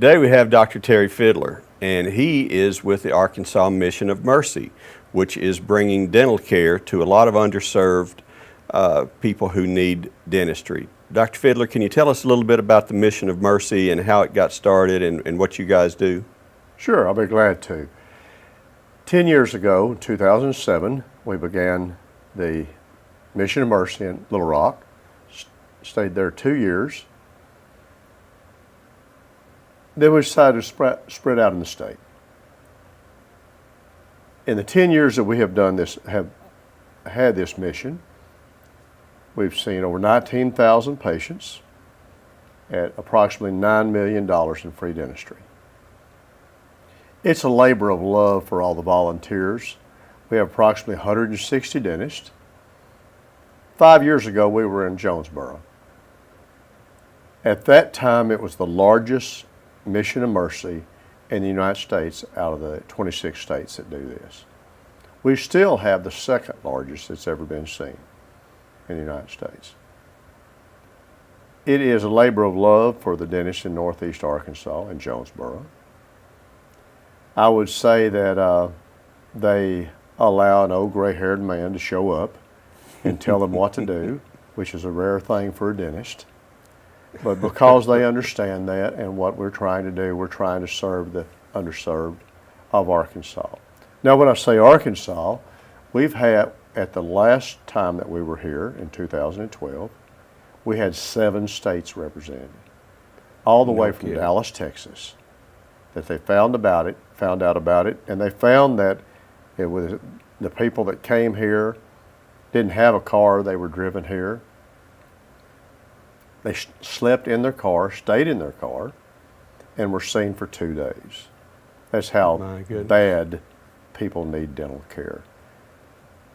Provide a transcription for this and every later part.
Today we have Dr. Terry Fiddler, and he is with the Arkansas Mission of Mercy, which is bringing dental care to a lot of underserved people who need dentistry. Dr. Fiddler, can you tell us a little bit about the Mission of Mercy and how it got started and what you guys do? Sure, I'll be glad to. 10 years ago, in 2007, we began the Mission of Mercy in Little Rock. Stayed there 2 years. Then we decided to spread out in the state. In the 10 years that we have done this, have had this mission, we've seen over 19,000 patients at approximately $9 million in free dentistry. It's a labor of love for all the volunteers. We have approximately 160 dentists. 5 years ago, we were in Jonesboro. At that time, it was the largest Mission of Mercy in the United States out of the 26 states that do this. We still have the second largest that's ever been seen in the United States. It is a labor of love for the dentists in Northeast Arkansas and Jonesboro. I would say that they allow an old gray-haired man to show up and tell them what to do, which is a rare thing for a dentist. But because they understand that and what we're trying to do, we're trying to serve the underserved of Arkansas. Now, when I say Arkansas, we've had, at the last time that we were here in 2012, we had 7 states represented, all the way from Dallas, Texas, that they found out about it, and they found that it was the people that came here didn't have a car, they were driven here. They slept in their car, stayed in their car, and were seen for 2 days. That's how bad people need dental care.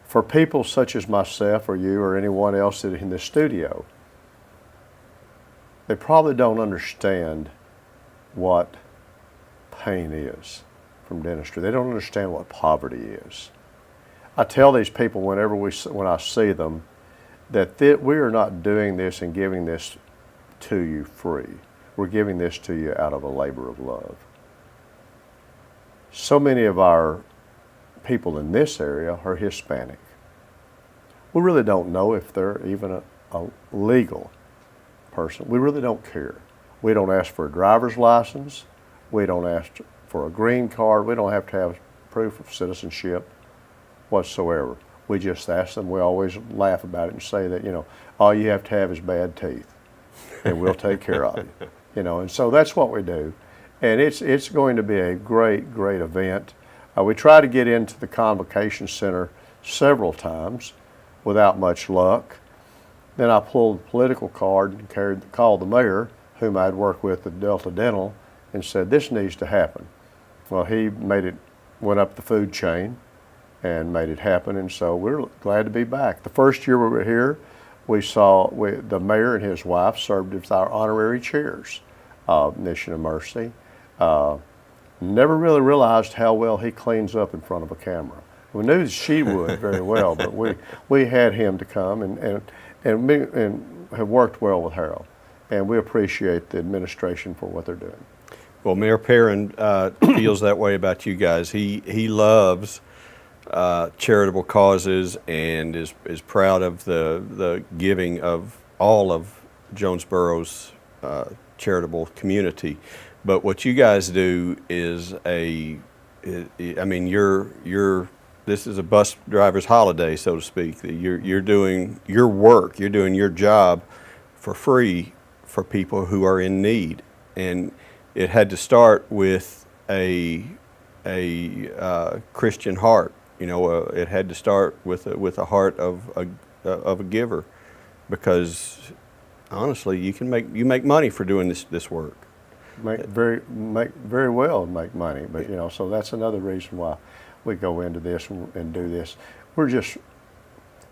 For people such as myself or you or anyone else that in the studio, they probably don't understand what pain is from dentistry. They don't understand what poverty is. I tell these people when I see them that we are not doing this and giving this to you free. We're giving this to you out of a labor of love. So many of our people in this area are Hispanic. We really don't know if they're even a legal person. We really don't care. We don't ask for a driver's license. We don't ask for a green card. We don't have to have proof of citizenship whatsoever. We just ask them. We always laugh about it and say that, all you have to have is bad teeth, and we'll take care of you. And so that's what we do. And it's going to be a great, great event. We try to get into the Convocation Center several times without much luck. Then I pulled the political card and called the mayor, whom I'd worked with at Delta Dental, and said, this needs to happen. Well, he went up the food chain and made it happen, and so we're glad to be back. The first year we were here, the mayor and his wife served as our honorary chairs of Mission of Mercy. Never really realized how well he cleans up in front of a camera. We knew she would very well, but we had him to come and have worked well with Harold, and we appreciate the administration for what they're doing. Well, Mayor Perrin feels that way about you guys. He loves charitable causes and is proud of the giving of all of Jonesboro's charitable community. But what you guys do is this is a bus driver's holiday, so to speak. You're doing your work, you're doing your job for free for people who are in need, and it had to start with a Christian heart. It had to start with a heart of a giver, because honestly, you make money for doing this work. Make very well make money, but so that's another reason why we go into this and do this.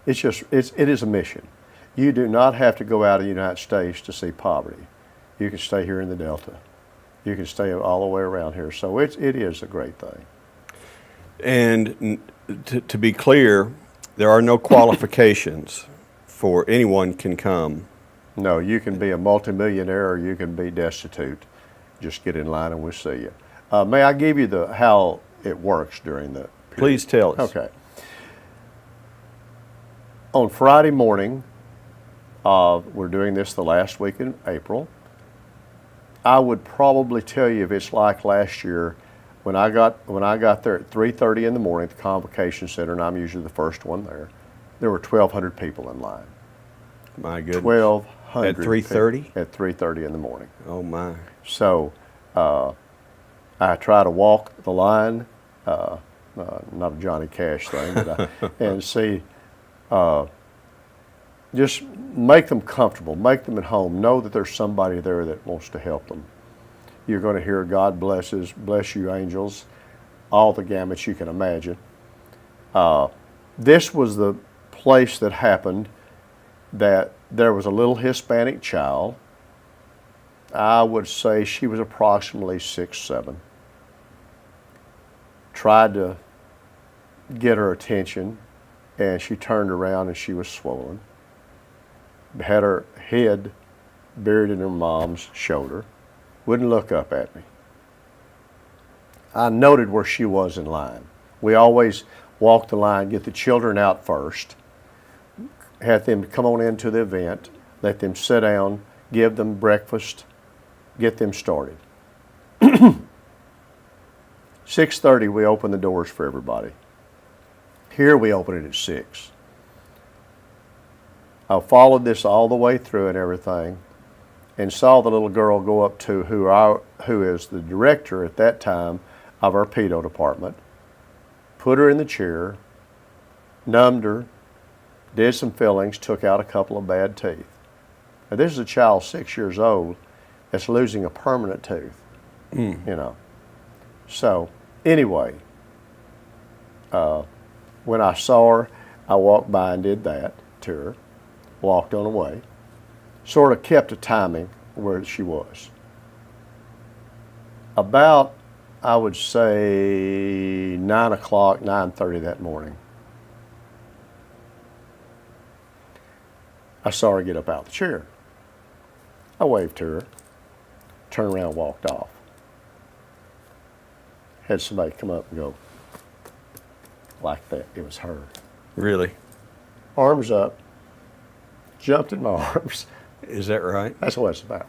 It is a mission. You do not have to go out of the United States to see poverty. You can stay here in the Delta. You can stay all the way around here. So it is a great thing. And to be clear, there are no qualifications for anyone can come. No, you can be a multimillionaire or you can be destitute. Just get in line and we'll see you. May I give you how it works during the period? Please tell us. Okay. On Friday morning, we're doing this the last week in April. I would probably tell you if it's like last year, when I got there at 3:30 in the morning at the Convocation Center, and I'm usually the first one there were 1,200 people in line. My goodness. 1,200 At 3:30? At 3:30 in the morning. Oh my. So I try to walk the line, not a Johnny Cash thing, but and see, just make them comfortable, make them at home, know that there's somebody there that wants to help them. You're going to hear God bless you angels, all the gamuts you can imagine. This was the place that happened that there was a little Hispanic child. I would say she was approximately 6, 7. Tried to get her attention, and she turned around and she was swollen. Had her head buried in her mom's shoulder. Wouldn't look up at me. I noted where she was in line. We always walk the line, get the children out first, had them come on into the event, let them sit down, give them breakfast, get them started. 6:30 we open the doors for everybody. Here we open it at 6. I followed this all the way through and everything, and saw the little girl go up to who is the director at that time of our pedo department, put her in the chair, numbed her, did some fillings, took out a couple of bad teeth. Now this is a child 6 years old that's losing a permanent tooth, you know. So anyway, when I saw her, I walked by and did that to her, walked on away, sort of kept a timing where she was. About, I would say, 9 o'clock, 9:30 that morning, I saw her get up out of the chair. I waved to her, turned around and walked off. Had somebody come up and go like that. It was her. Really? Arms up, jumped in my arms. Is that right? That's what it's about.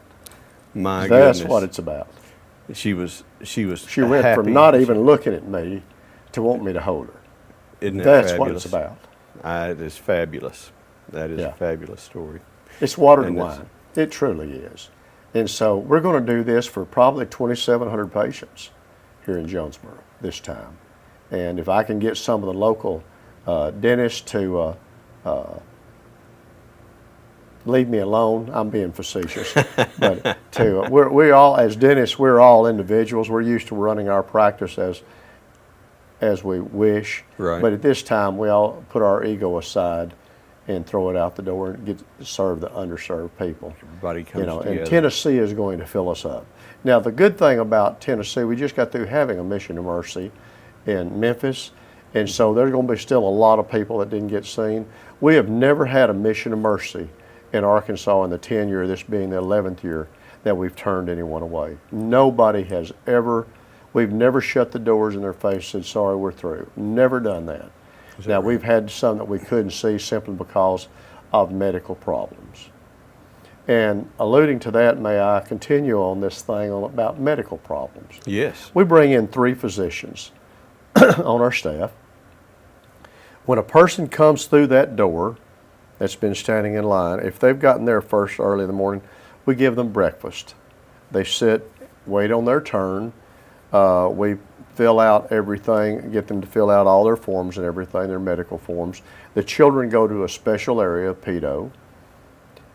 My That's goodness. what it's about. She was She went happy. from not even looking at me to want me to hold her. Isn't that That's fabulous? what it's about. It is fabulous. That is Yeah. a fabulous story. It's water to And it's- wine. It truly is. And so we're going to do this for probably 2,700 patients here in Jonesboro this time. And if I can get some of the local dentists to leave me alone, I'm being facetious. But we all, as dentists, we're all individuals. We're used to running our practice as we wish. Right. But at this time, we all put our ego aside and throw it out the door and serve the underserved people. Everybody comes together. And Tennessee is going to fill us up. Now, the good thing about Tennessee, we just got through having a Mission of Mercy in Memphis, and so there's going to be still a lot of people that didn't get seen. We have never had a Mission of Mercy in Arkansas in the 10 year, this being the 11th year, that we've turned anyone away. Nobody has ever, we've never shut the doors in their face and said, sorry, we're through. Never done that. Now, we've had some that we couldn't see simply because of medical problems. And alluding to that, may I continue on this thing about medical problems? Yes. We bring in 3 physicians on our staff. When a person comes through that door that's been standing in line, if they've gotten there first early in the morning, we give them breakfast. They sit, wait on their turn. We fill out everything, get them to fill out all their forms and everything, their medical forms. The children go to a special area of pedo,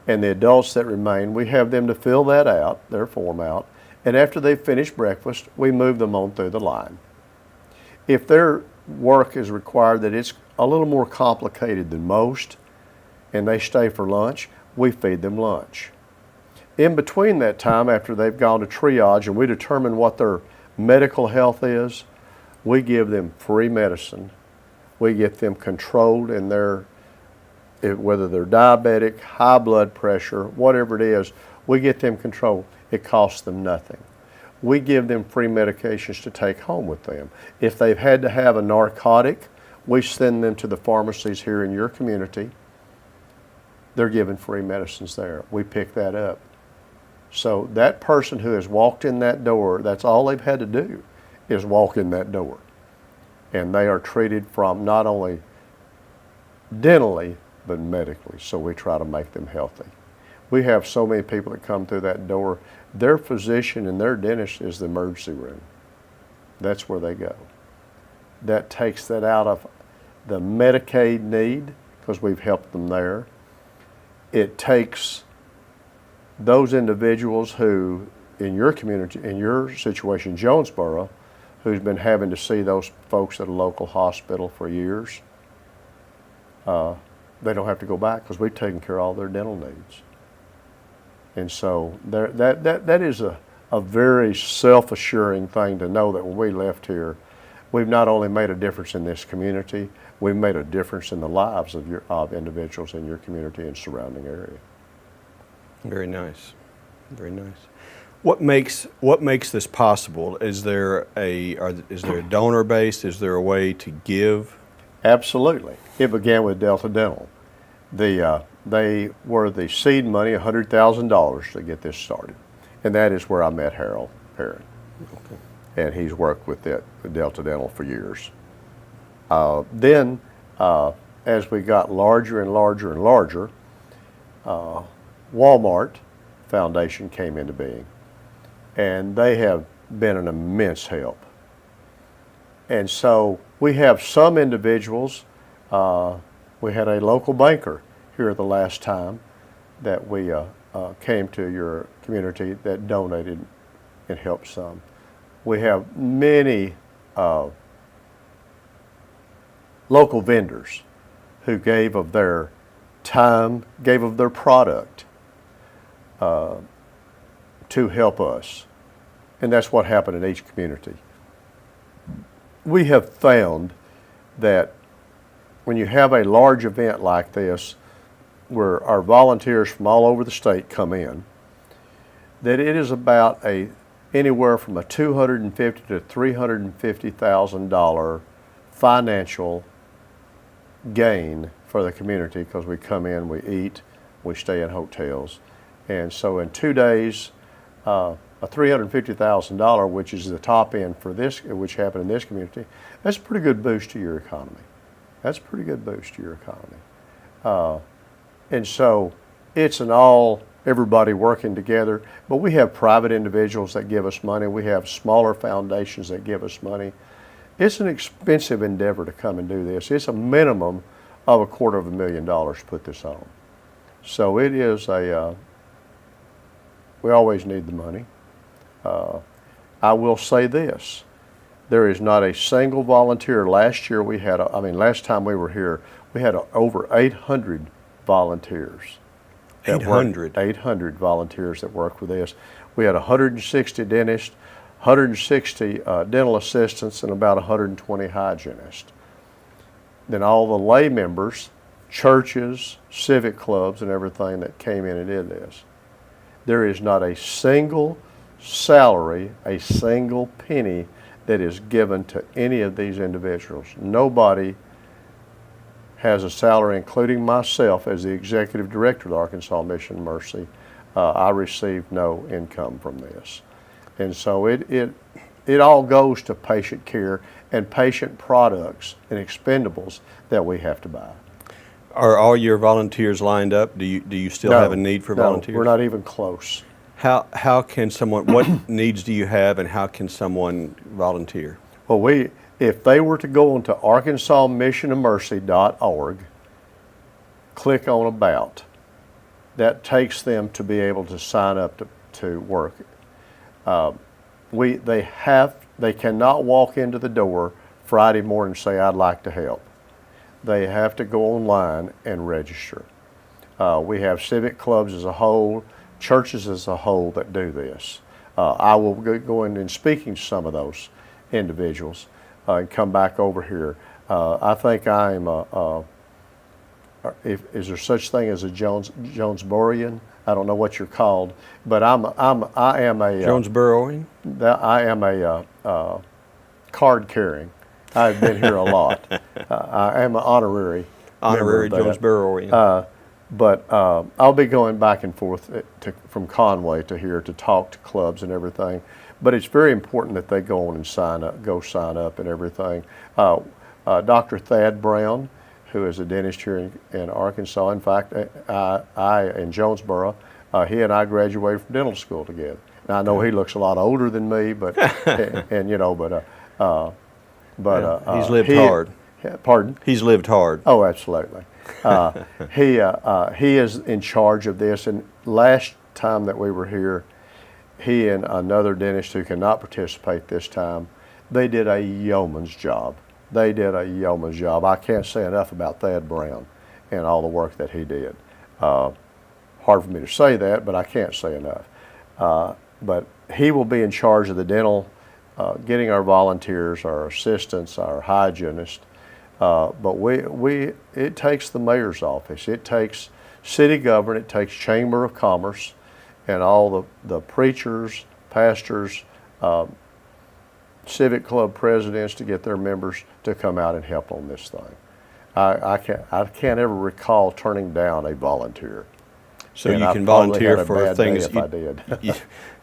and the adults that remain, we have them to fill that out, their form out, and after they've finished breakfast, we move them on through the line. If their work is required that it's a little more complicated than most, and they stay for lunch, we feed them lunch. In between that time, after they've gone to triage and we determine what their medical health is, we give them free medicine. We get them controlled in their, whether they're diabetic, high blood pressure, whatever it is, we get them controlled. It costs them nothing. we give them free medications to take home with them. If they've had to have a narcotic, we send them to the pharmacies here in your community. They're given free medicines there. We pick that up. So that person who has walked in that door, that's all they've had to do is walk in that door. And they are treated from not only dentally, but medically. So we try to make them healthy. We have so many people that come through that door, their physician and their dentist is the emergency room. That's where they go. That takes that out of the Medicaid need, because we've helped them there. It takes those individuals who, in your community, in your situation, Jonesboro, who's been having to see those folks at a local hospital for years, they don't have to go back because we've taken care of all their dental needs. And so that is a very self-assuring thing to know that when we left here, we've not only made a difference in this community, we've made a difference in the lives of individuals in your community and surrounding area. Very nice, very nice. What makes this possible? Is there a donor base? Is there a way to give? Absolutely. It began with Delta Dental. They were the seed money, $100,000 to get this started, and that is where I met Harold Perrin. Okay. And he's worked with Delta Dental for years. Then, as we got larger and larger and larger, Walmart Foundation came into being, and they have been an immense help. And so we have some individuals. We had a local banker here the last time that we came to your community that donated and helped some. We have many local vendors who gave of their time, gave of their product to help us. And that's what happened in each community. We have found that when you have a large event like this, where our volunteers from all over the state come in, that it is about anywhere from a $250,000 to $350,000 financial gain for the community, because we come in, we eat, we stay in hotels. And so in 2 days, a $350,000, which is the top end for this, which happened in this community, that's a pretty good boost to your economy. That's a pretty good boost to your economy. And so it's everybody working together, but we have private individuals that give us money. We have smaller foundations that give us money. It's an expensive endeavor to come and do this. It's a minimum of $250,000 to put this on. So it is we always need the money. I will say this. There is not a single volunteer. Last year last time we were here, we had over 800 volunteers. 800? 800 volunteers that worked with us. We had 160 dentists, 160 dental assistants, and about 120 hygienists. Then all the lay members, churches, civic clubs, and everything that came in and did this. There is not a single salary, a single penny that is given to any of these individuals. Nobody has a salary, including myself as the executive director of the Arkansas Mission and Mercy. I receive no income from this. And so it all goes to patient care and patient products and expendables that we have to buy. Are all your volunteers lined up? Do you still have a need for volunteers? No, we're not even close. How can someone, what needs do you have, and how can someone volunteer? Well, if they were to go onto arkansasmissionandmercy.org, click on About, that takes them to be able to sign up to work. They cannot walk into the door Friday morning and say, I'd like to help. They have to go online and register. We have civic clubs as a whole, churches as a whole that do this. I will go in and speaking to some of those individuals and come back over here. I think I'm, is there such thing as a Jonesborian? I don't know what you're called, but I am a Jonesboro. I am a card carrying. I've been here a lot. I am an honorary member of that. Jonesboro. But I'll be going back and forth from Conway to here to talk to clubs and everything. But it's very important that they go on and sign up and everything. Dr. Thad Brown, who is a dentist here in Arkansas. In fact, I in Jonesboro, he and I graduated from dental school together. Now I know he looks a lot older than me, but He's lived hard. Pardon? He's lived hard. Oh, absolutely. He is in charge of this. And last time that we were here, he and another dentist who cannot participate this time, they did a yeoman's job. I can't say enough about Thad Brown and all the work that he did. Hard for me to say that, but I can't say enough. But he will be in charge of the dental, getting our volunteers, our assistants, our hygienists. But it takes the mayor's office, it takes city government, it takes Chamber of Commerce, and all the preachers, pastors, civic club presidents to get their members to come out and help on this thing. I can't ever recall turning down a volunteer. So and you I can probably volunteer had a for bad things. day if I did.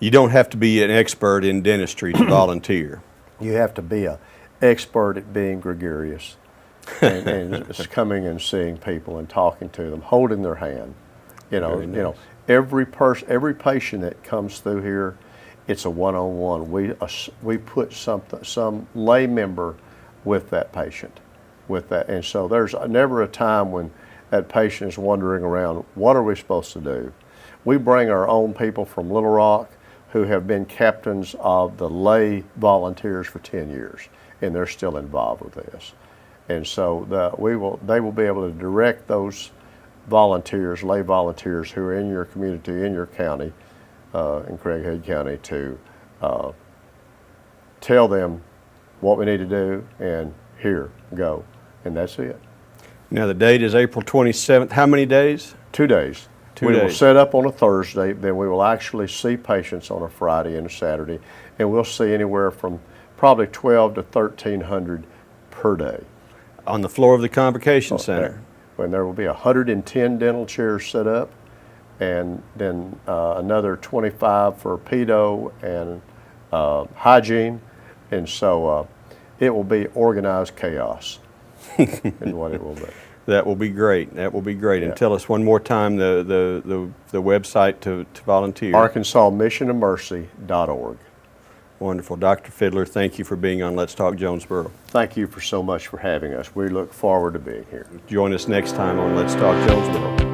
You don't have to be an expert in dentistry to volunteer. You have to be an expert at being gregarious and just coming and seeing people and talking to them, holding their hand. Very nice. Every patient that comes through here, it's a one-on-one. We put some lay member with that patient, and so there's never a time when that patient is wandering around, what are we supposed to do? We bring our own people from Little Rock who have been captains of the lay volunteers for 10 years, and they're still involved with this. And so they will be able to direct those volunteers, lay volunteers who are in your community, in your county, in Craighead County, to tell them what we need to do and here, go. And that's it. Now the date is April 27th. How many days? 2 days. 2 we days. will set up on a Thursday, then we will actually see patients on a Friday and a Saturday, and we'll see anywhere from probably 12 to 1,300 per day. On the floor of the Convocation Center. When there will be 110 dental chairs set up, and then another 25 for pedo and hygiene, and so it will be organized chaos. Is what it will be. That will be great. That will be great. Yeah. And tell us one more time the website to volunteer. ArkansasMissionofMercy.org. Wonderful. Dr. Fiddler, thank you for being on Let's Talk Jonesboro. Thank you so much for having us. We look forward to being here. Join us next time on Let's Talk Jonesboro.